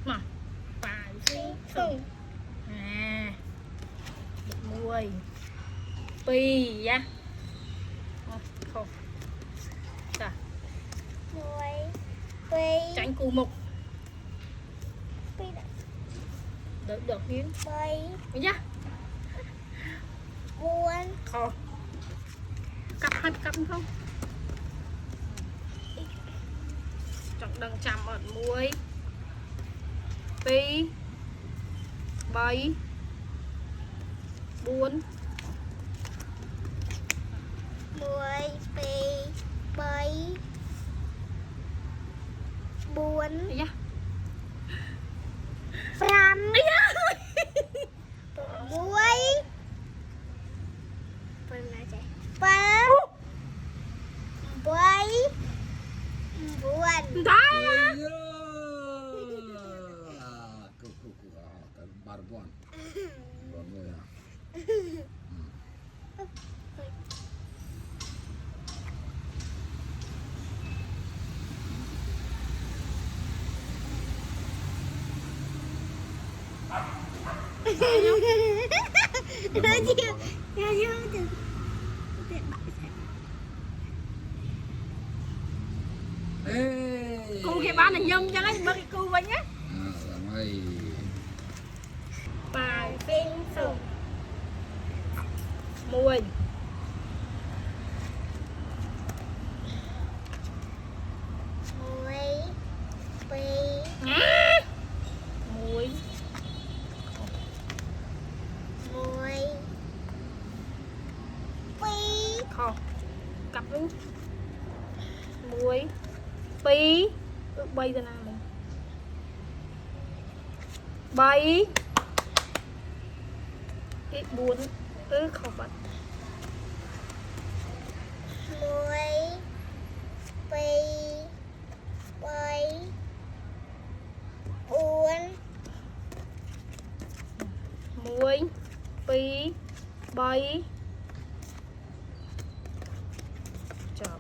mà phải xuống à mùi pi ya không ta mùi pi tránh cù mục pi được hiến pi nhá buồn không cắt hết cắt không chọn đằng chạm ở muối pi bảy buồn mùi pi pi buồn nhá Pram muối Pram buồn buồn đó Barbon. cô kia bán là nhâm cho lấy bơ cô vậy nhé bài phim sùng mùi mùi pi mùi mùi pi không cặp luôn mùi pi bay ra nào này bay ít buồn không phải mùi pi pi buồn mùi pi bay chọn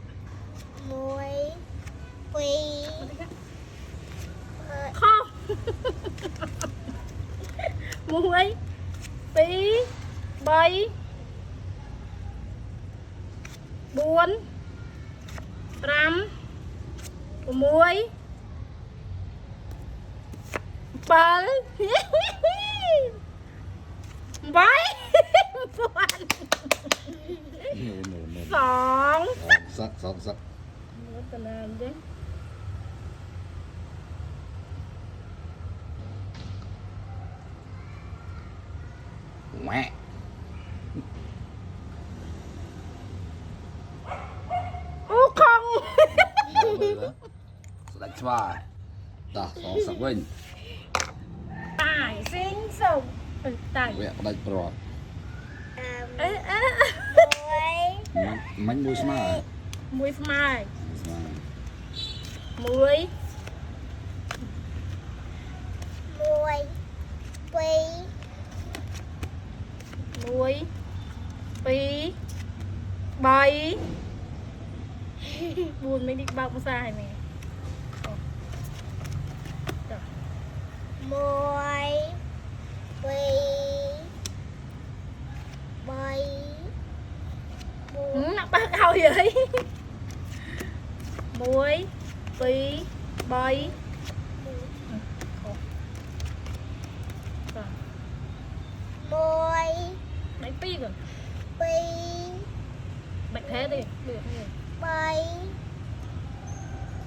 mùi pi không mùi pi bay buồn ram mùi bal bay buồn song Sắc. nó làm chứ Mẹ. ô không Đánh xoài. Đó, sắc quên. tài sinh sùng tài Vẹn đánh bọt. mùi Mánh mùi smile. mùi mai mùi mùi pi mùi pi bay buồn mới đi bọc dài mẹ mùi pi pi buồn nó bắt đầu vậy mùi pi bay mùi đánh pi rồi pi bệnh thế đi được rồi pi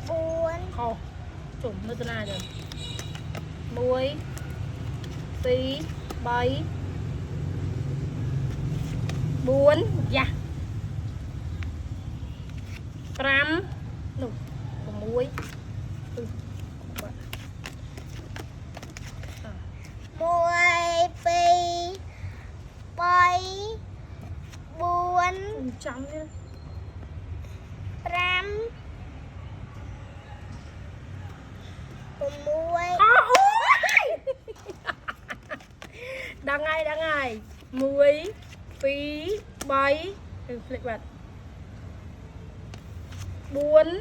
buồn khô chủng nó tên này rồi mùi pi bay buồn dạ ram nụ muối mùi pi pi buồn trắng nhá ram mùi đang ngày muối phí bay lệch bật buồn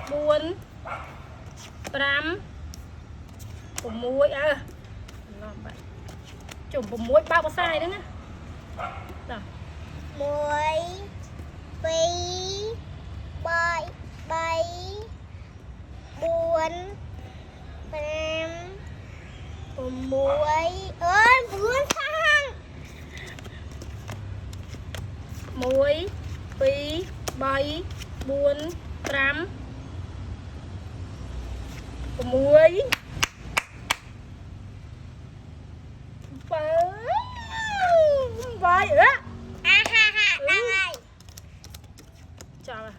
4 5 chùm 6 bao sai nữa nè. Rồi. 1 2 3 7 4 5 6 ơi 4 thang 1 2 3 4 5 6 vậy á. ha ha đang ơi Chào à.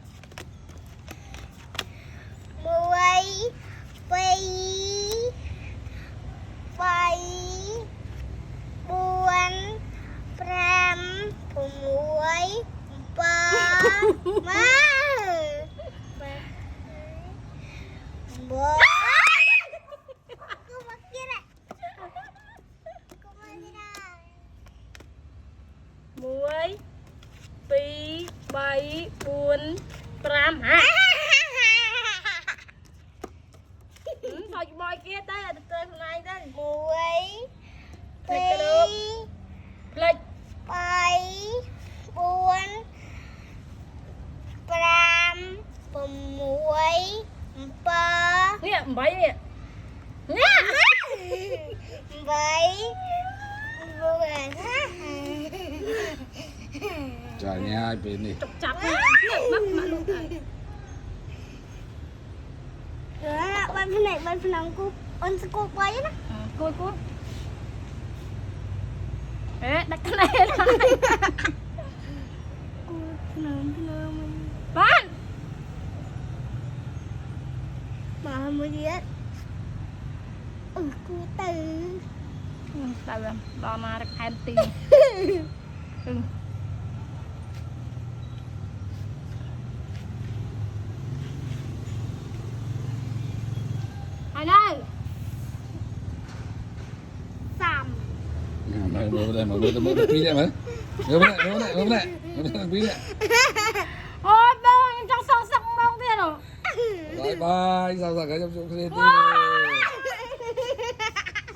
1 2 7 4 5 6 7 má bố cô bắt kia này cô bắt kia này 1 2 3 4 5 hả? Thôi bôi kia tới là tới hôm nay đó. 1 Lịch được. 2 Lịch 7 4 5 6 7 nè 7 nè. Nè. 7 Trời nghe ai bên đi. Chọc chọc nè. Mất mà luôn rồi. Ban phần này ban phần nào con sẽ cô quay đó. Côi. Ê, đặt cái này lại. Ban. Mà mới biết. Cô từ. Tại vì đo mà được em tiền. Ai đây? Sầm. Mở đây pí đây mà. Mở đây pí đây. Ôi, bơ, em trong sông bông thế rồi. Bye bye, sao cái trong chỗ kia đi. Wow.